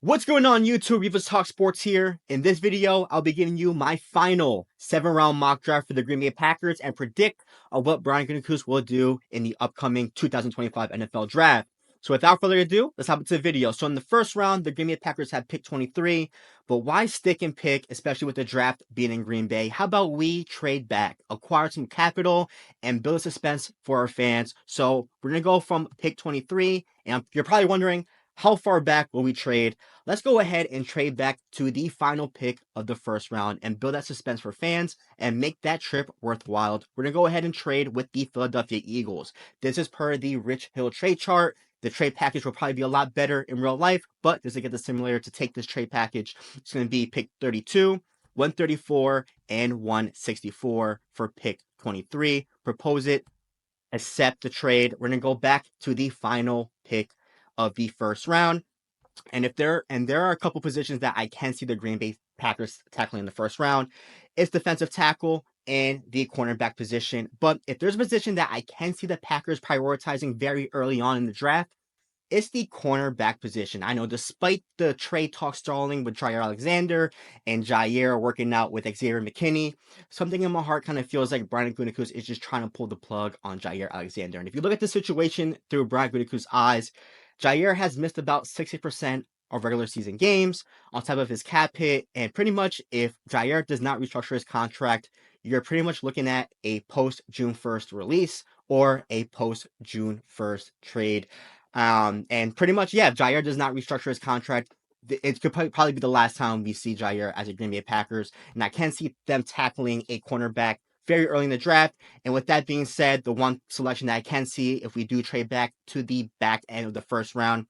What's going on YouTube? Revis Talk Sports here. In this video, I'll be giving you my final 7-round mock draft for the Green Bay Packers and predict what Brian Gutekunst will do in the upcoming 2025 NFL Draft. So without further ado, let's hop into the video. So in the first round, the Green Bay Packers had pick 23, but why stick and pick, especially with the draft being in Green Bay? How about we trade back, acquire some capital, and build a suspense for our fans? So we're going to go from pick 23, and you're probably wondering, how far back will we trade? Let's go ahead and trade back to the final pick of the first round and build that suspense for fans and make that trip worthwhile. We're going to go ahead and trade with the Philadelphia Eagles. This is per the Rich Hill trade chart. The trade package will probably be a lot better in real life, but just to get the simulator to take this trade package, it's going to be pick 32, 134, and 164 for pick 23. Propose it, accept the trade. We're going to go back to the final pick of the first round. And there are a couple positions that I can see the Green Bay Packers tackling in the first round. It's defensive tackle and the cornerback position. But if there's a position that I can see the Packers prioritizing very early on in the draft, it's the cornerback position. I know despite the trade talk stalling with Jaire Alexander and Jaire working out with Xavier McKinney, something in my heart kind of feels like Brian Gutekunst is just trying to pull the plug on Jaire Alexander. And if you look at the situation through Brian Gutekunst's eyes, Jaire has missed about 60% of regular season games on top of his cap hit. And pretty much if Jaire does not restructure his contract, you're pretty much looking at a post June 1st release or a post June 1st trade. And pretty much, yeah, if Jaire does not restructure his contract, it could probably be the last time we see Jaire as a Green Bay Packers. And I can see them tackling a cornerback very early in the draft. And with that being said, the one selection that I can see if we do trade back to the back end of the first round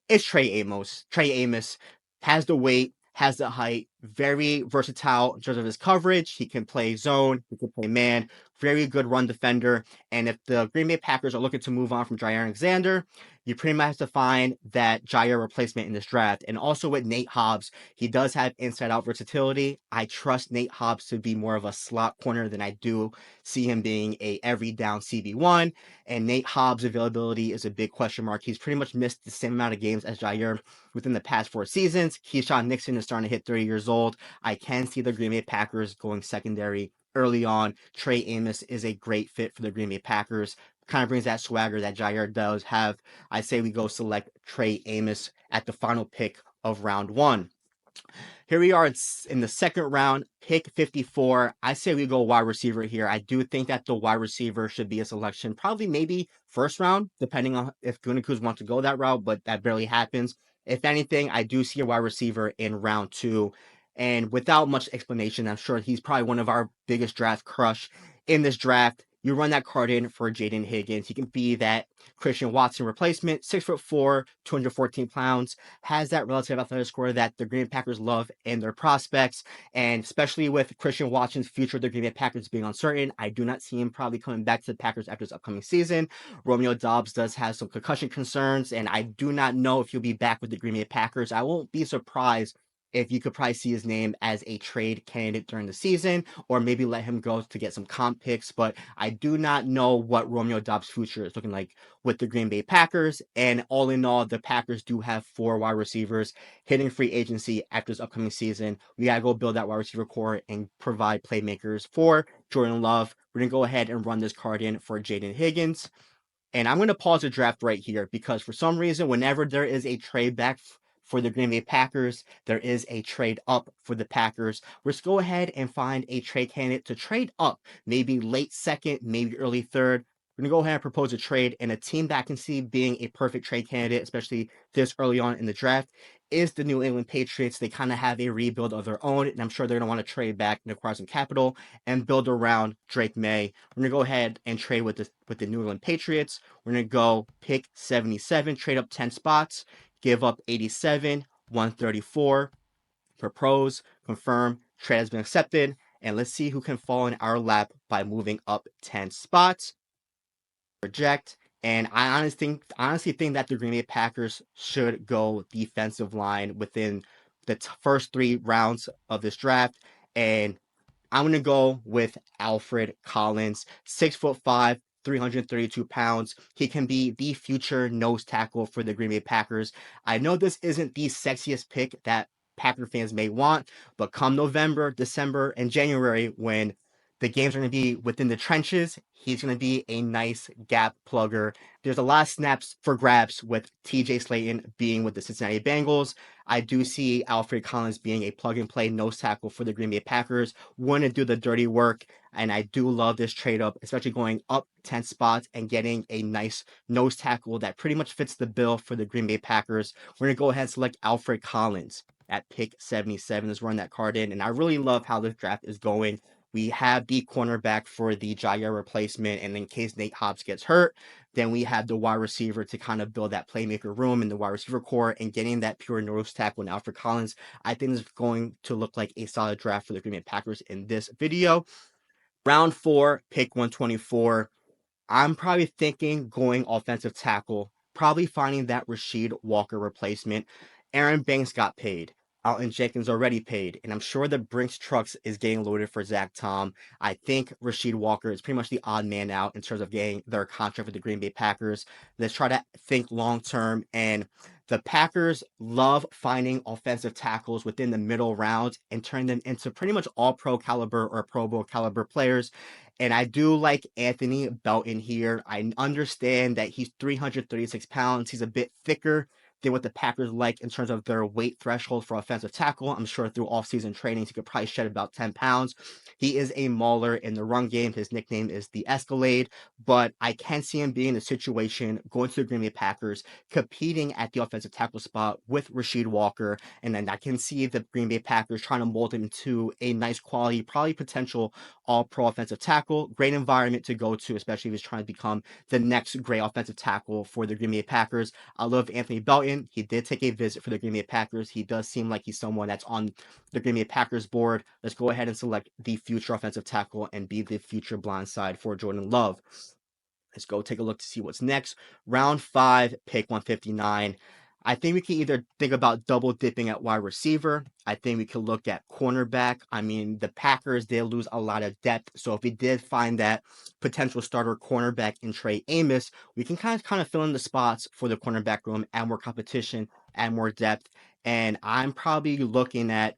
is Trey Amos. Trey Amos has the weight, has the height, very versatile in terms of his coverage. He can play zone, he can play man, very good run defender. And if the Green Bay Packers are looking to move on from Jaire Alexander, you pretty much have to find that Jaire replacement in this draft. And also with Nate Hobbs, he does have inside-out versatility. I trust Nate Hobbs to be more of a slot corner than I do see him being a every down CB1. And Nate Hobbs' availability is a big question mark. He's pretty much missed the same amount of games as Jaire within the past 4 seasons. Keyshawn Nixon is starting to hit 30 years old. I can see the Green Bay Packers going secondary early on. Trey Amos is a great fit for the Green Bay Packers. Kind of brings that swagger that Jaire does have. I say we go select Trey Amos at the final pick of round 1. Here we are in the second round, pick 54. I say we go wide receiver here. I do think that the wide receiver should be a selection, probably maybe first round, depending on if Gutekunst wants to go that route, but that barely happens. If anything, I do see a wide receiver in round 2. And without much explanation, I'm sure he's probably one of our biggest draft crush in this draft. You run that card in for Jaden Higgins. He can be that Christian Watson replacement, 6'4", 214 pounds, has that relative athletic score that the Green Bay Packers love in their prospects. And especially with Christian Watson's future, the Green Bay Packers being uncertain, I do not see him probably coming back to the Packers after this upcoming season. Romeo Doubs does have some concussion concerns, and I do not know if he'll be back with the Green Bay Packers. I won't be surprised if you could probably see his name as a trade candidate during the season, or maybe let him go to get some comp picks. But I do not know what Romeo Doubs' future is looking like with the Green Bay Packers. And all in all, the Packers do have 4 wide receivers hitting free agency after this upcoming season. We got to go build that wide receiver core and provide playmakers for Jordan Love. We're going to go ahead and run this card in for Jaden Higgins. And I'm going to pause the draft right here because for some reason, whenever there is a trade back for the Green Bay Packers, there is a trade up for the Packers. Let's go ahead and find a trade candidate to trade up, maybe late second, maybe early third. We're going to go ahead and propose a trade, and a team that I can see being a perfect trade candidate, especially this early on in the draft, is the New England Patriots. They kind of have a rebuild of their own, and I'm sure they're going to want to trade back and acquire some capital and build around Drake May. We're going to go ahead and trade with the New England Patriots. We're going to go pick 77, trade up 10 spots, give up 87, 134. Propose, confirm, trade has been accepted, and let's see who can fall in our lap by moving up 10 spots. Reject. And I honestly think that the Green Bay Packers should go defensive line within the first 3 rounds of this draft. And I'm going to go with Alfred Collins, 6'5", 332 pounds. He can be the future nose tackle for the Green Bay Packers. I know this isn't the sexiest pick that Packer fans may want, but come November, December, and January, when the games are going to be within the trenches, he's going to be a nice gap plugger. There's a lot of snaps for grabs with TJ Slayton being with the Cincinnati Bengals. I do see Alfred Collins being a plug-and-play nose tackle for the Green Bay Packers, want to do the dirty work, and I do love this trade-up, especially going up 10 spots and getting a nice nose tackle that pretty much fits the bill for the Green Bay Packers. We're going to go ahead and select Alfred Collins at pick 77. Let's run that card in, and I really love how this draft is going. We have the cornerback for the Jair replacement, and in case Nate Hobbs gets hurt, then we have the wide receiver to kind of build that playmaker room in the wide receiver core, and getting that pure nose tackle in Alfred Collins, I think is going to look like a solid draft for the Green Bay Packers in this video. Round 4, pick 124. I'm probably thinking going offensive tackle, probably finding that Rasheed Walker replacement. Aaron Banks got paid. Alton Jenkins already paid. And I'm sure the Brinks trucks is getting loaded for Zach Tom. I think Rasheed Walker is pretty much the odd man out in terms of getting their contract with the Green Bay Packers. Let's try to think long term. And the Packers love finding offensive tackles within the middle rounds and turning them into pretty much all pro caliber or Pro Bowl caliber players. And I do like Anthony Belton here. I understand that he's 336 pounds. He's a bit thicker than what the Packers like in terms of their weight threshold for offensive tackle. I'm sure through off-season trainings, he could probably shed about 10 pounds. He is a mauler in the run game. His nickname is the Escalade, but I can see him being in a situation going to the Green Bay Packers, competing at the offensive tackle spot with Rasheed Walker, and then I can see the Green Bay Packers trying to mold him into a nice quality, probably potential all-pro offensive tackle. Great environment to go to, especially if he's trying to become the next great offensive tackle for the Green Bay Packers. I love Anthony Belton. He did take a visit for the Green Bay Packers. He does seem like he's someone that's on the Green Bay Packers board. Let's go ahead and select the future offensive tackle and be the future blindside for Jordan Love. Let's go take a look to see what's next. Round 5, pick 159. I think we can either think about double dipping at wide receiver. I think we could look at cornerback. I mean, the Packers, they lose a lot of depth. So if we did find that potential starter cornerback in Trey Amos, we can kind of fill in the spots for the cornerback room, add more competition, add more depth. And I'm probably looking at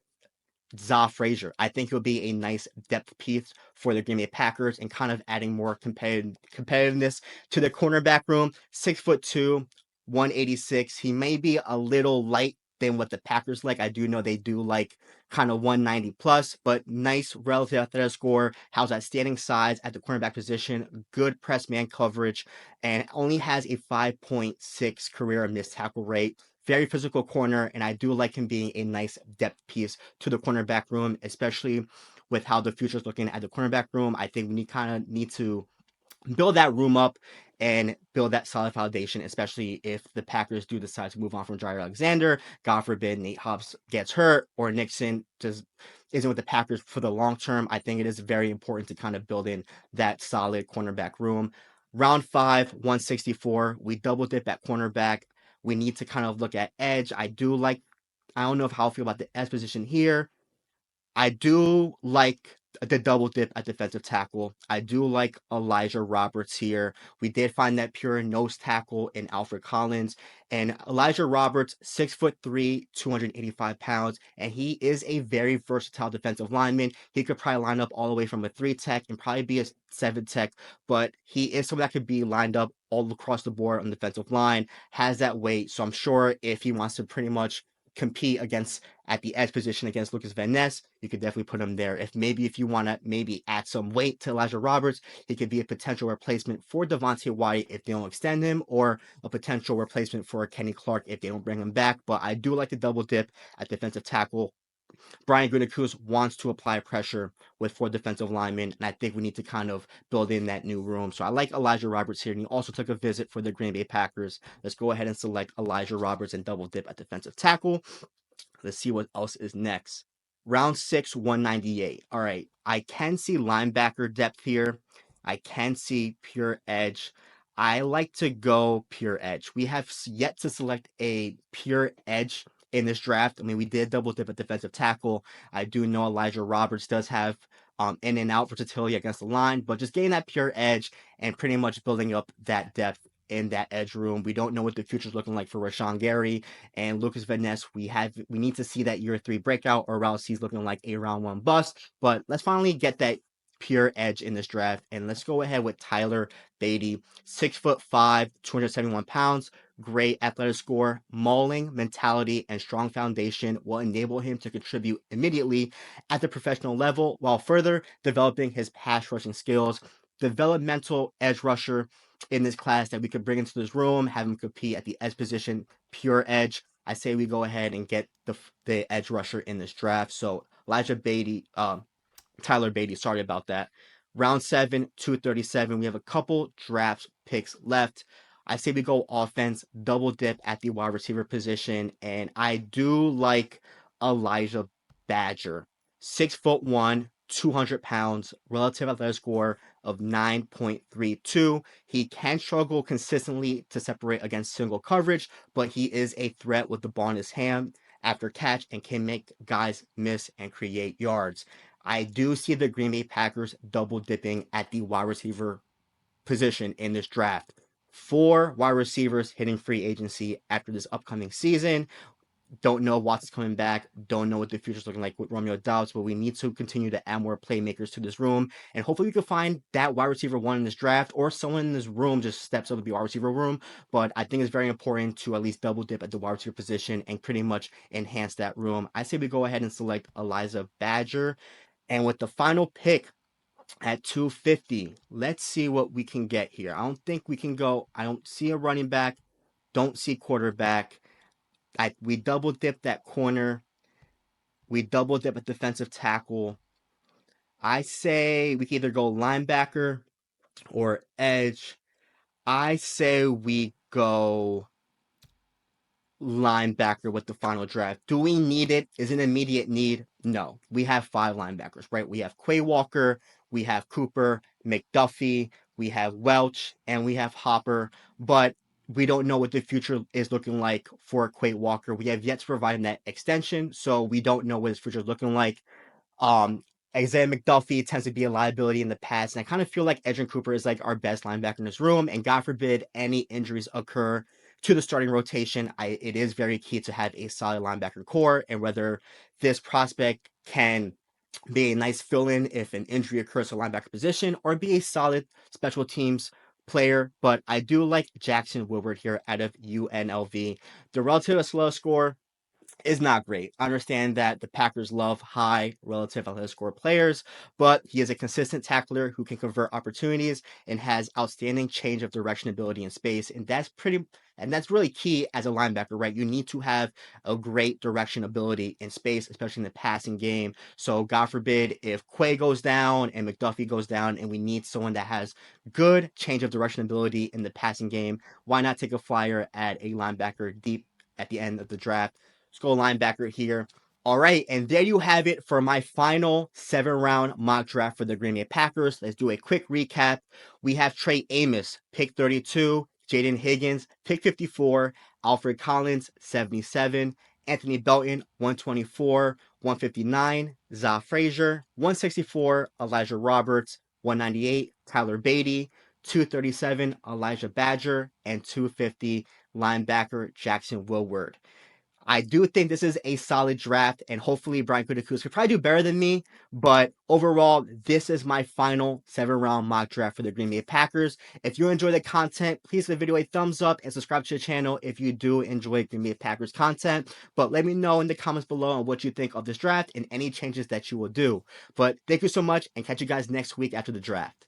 Za Frazier. I think he'll be a nice depth piece for the Green Bay Packers and kind of adding more competitiveness to the cornerback room. 6'2", 186. He may be a little light than what the Packers like. I do know they do like kind of 190 plus, but nice relative athletic score. Has outstanding size at the cornerback position, good press man coverage, and only has a 5.6 career missed tackle rate. Very physical corner, and I do like him being a nice depth piece to the cornerback room, especially with how the future is looking at the cornerback room. I think we need to build that room up and build that solid foundation, especially if the Packers do decide to move on from Jair Alexander. God forbid Nate Hobbs gets hurt or Nixon just isn't with the Packers for the long term. I think it is very important to kind of build in that solid cornerback room. Round 5, 164. We double dip at cornerback. We need to kind of look at edge. I don't know how I feel about the edge position here. I do like the double dip at defensive tackle. I do like Elijah Roberts here. We did find that pure nose tackle in Alfred Collins. And Elijah Roberts, 6'3", 285 pounds, and he is a very versatile defensive lineman. He could probably line up all the way from a 3 tech and probably be a 7 tech, but he is someone that could be lined up all across the board on the defensive line, has that weight. So I'm sure if he wants to pretty much compete against at the edge position against Lucas Van Ness, you could definitely put him there. If you want to maybe add some weight to Elijah Roberts, he could be a potential replacement for Devontae White if they don't extend him, or a potential replacement for Kenny Clark if they don't bring him back. But I do like the double dip at defensive tackle. Brian Gutekunst wants to apply pressure with 4 defensive linemen, and I think we need to kind of build in that new room. So I like Elijah Roberts here, and he also took a visit for the Green Bay Packers. Let's go ahead and select Elijah Roberts and double dip at defensive tackle. Let's see what else is next. Round 6, 198. All right, I can see linebacker depth here. I can see pure edge. I like to go pure edge. We have yet to select a pure edge in this draft. I mean, we did double dip at defensive tackle. I do know Elijah Roberts does have in and out versatility against the line, but just getting that pure edge and pretty much building up that depth in that edge room. We don't know what the future's looking like for Rashawn Gary and Lucas Van Ness. We need to see that year 3 breakout, or else he's looking like a round 1 bust. But let's finally get that pure edge in this draft, and let's go ahead with Tyler Beatty, 6'5", 271 pounds. Great athletic score, mauling mentality, and strong foundation will enable him to contribute immediately at the professional level while further developing his pass rushing skills. Developmental edge rusher in this class that we could bring into this room, have him compete at the edge position, pure edge. I say we go ahead and get the edge rusher in this draft. So Tyler Beatty, sorry about that. Round 7, 237. We have a couple draft picks left. I say we go offense, double dip at the wide receiver position, and I do like Elijah Badger. 6'1", 200 pounds, relative athletic score of 9.32. He can struggle consistently to separate against single coverage, but he is a threat with the ball in his hand after catch and can make guys miss and create yards. I do see the Green Bay Packers double dipping at the wide receiver position in this draft. 4 wide receivers hitting free agency after this upcoming season. Don't know Watson's coming back. Don't know what the future's looking like with Romeo Doubs, but we need to continue to add more playmakers to this room. And hopefully we can find that wide receiver 1 in this draft, or someone in this room just steps up to be wide receiver room. But I think it's very important to at least double dip at the wide receiver position and pretty much enhance that room. I say we go ahead and select Elijah Badger. And with the final pick at 250, let's see what we can get here. I don't see a running back, don't see quarterback. We double dip that corner. We double dip a defensive tackle. I say we can either go linebacker or edge. I say we go linebacker with the final draft. Do we need it? Is it an immediate need? No. We have 5 linebackers, right? We have Quay Walker, we have Cooper, McDuffie, we have Welch, and we have Hopper, but we don't know what the future is looking like for Quay Walker. We have yet to provide him that extension, so we don't know what his future is looking like. Isaiah McDuffie tends to be a liability in the past, and I kind of feel like Edgerrin Cooper is like our best linebacker in this room, and God forbid any injuries occur to the starting rotation, it is very key to have a solid linebacker core, and whether this prospect can be a nice fill-in if an injury occurs to linebacker position, or be a solid special teams player. But I do like Jackson Woodward here out of UNLV. The relative slow score is not great. I understand that the Packers love high relative athletic score players, but he is a consistent tackler who can convert opportunities and has outstanding change of direction ability in space. And that's really key as a linebacker, right? You need to have a great direction ability in space, especially in the passing game. So God forbid if Quay goes down and McDuffie goes down and we need someone that has good change of direction ability in the passing game, why not take a flyer at a linebacker deep at the end of the draft? Let's go linebacker here. All right, and there you have it for my final 7-round mock draft for the Green Bay Packers. Let's do a quick recap. We have Trey Amos, pick 32, Jaden Higgins, pick 54, Alfred Collins, 77, Anthony Belton, 124, 159, Za Frazier, 164, Elijah Roberts, 198, Tyler Beatty, 237, Elijah Badger, and 250, linebacker Jackson Woodward. I do think this is a solid draft, and hopefully Brian Gutekunst could probably do better than me, but overall, this is my final 7-round mock draft for the Green Bay Packers. If you enjoy the content, please give the video a thumbs up and subscribe to the channel if you do enjoy Green Bay Packers content, but let me know in the comments below on what you think of this draft and any changes that you will do. But thank you so much, and catch you guys next week after the draft.